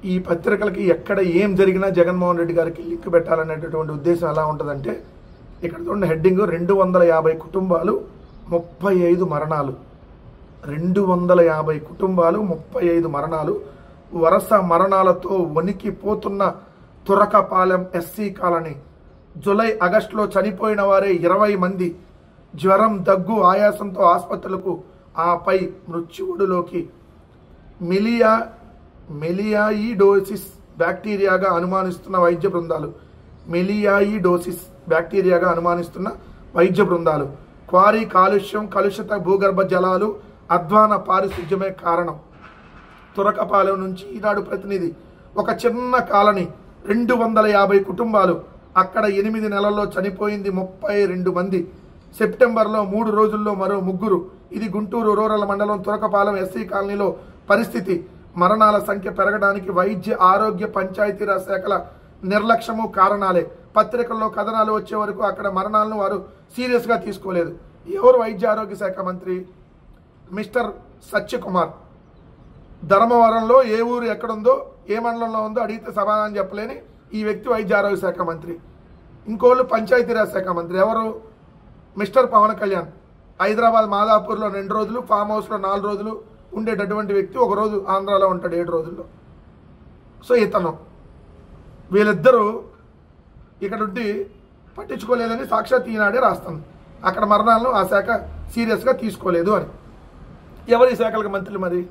ఈ పత్రికలకి ఎక్కడ ఏం జరిగినా జగన్మోహన్ రెడ్డి గారికి లింక్ పెట్టాలనేటటువంటి ఉద్దేశం ఎలా ఉంటుందంటే, ఇక్కడ చూడండి హెడ్డింగ్ 250 కుటుంబాలు 35 మరణాలు. 250 కుటుంబాలు 35 మరణాలు. వరుస మరణాలతో వణికిపోతున్న తురకపాలెం ఎస్సీ కాలనీ. జూలై ఆగస్టులో చనిపోయిన వారే 20 మంది. జ్వరం, దగ్గు, ఆయాసంతో ఆసుపత్రులకు, ఆపై మృత్యువుడిలోకి. మెలియాయిడోసిస్ బ్యాక్టీరియాగా అనుమానిస్తున్న వైద్య బృందాలు. మెలియాయిడోసిస్ బ్యాక్టీరియాగా అనుమానిస్తున్న వైద్య బృందాలు. క్వారీ కాలుష్యం, కలుషిత భూగర్భ జలాలు, అధ్వాన పారిశుధ్యమే కారణం. తురకపాలెం నుంచి ఈనాడు ప్రతినిధి. ఒక చిన్న కాలనీ, 250 కుటుంబాలు. అక్కడ 8 నెలల్లో చనిపోయింది 32 మంది. సెప్టెంబర్లో 3 రోజుల్లో మరో 3. ఇది గుంటూరు రూరల్ మండలం తురకపాలెం ఎస్సీ కాలనీలో పరిస్థితి. మరణాల సంఖ్య పెరగడానికి వైద్య, ఆరోగ్య, పంచాయతీరాజ్ శాఖల నిర్లక్ష్యము కారణాలే. పత్రికల్లో కథనాలు వచ్చే వరకు అక్కడ మరణాలను వారు సీరియస్గా తీసుకోలేదు. ఎవరు వైద్య ఆరోగ్య శాఖ మంత్రి? మిస్టర్ సత్యకుమార్. ధర్మవరంలో ఏ ఊరు ఎక్కడుందో, ఏ మండలంలో ఉందో అడిగితే సమాధానం చెప్పలేని ఈ వ్యక్తి వైద్య ఆరోగ్య శాఖ మంత్రి. ఇంకోళ్ళు పంచాయతీరాజ్ శాఖ మంత్రి. ఎవరు? మిస్టర్ పవన్ కళ్యాణ్. హైదరాబాద్ మాదాపూర్లో 2 రోజులు, ఫామ్ హౌస్లో 4 రోజులు ఉండేటటువంటి వ్యక్తి. ఒక రోజు ఆంధ్రాలో ఉంటాడు 7 రోజుల్లో. సో ఇతను, వీళ్ళిద్దరూ ఇక్కడ ఉండి పట్టించుకోలేదని సాక్షాత్ ఈనాడే రాస్తుంది. అక్కడ మరణాలను ఆ శాఖ సీరియస్గా తీసుకోలేదు అని. ఎవరి శాఖలకు మంత్రులు మరి?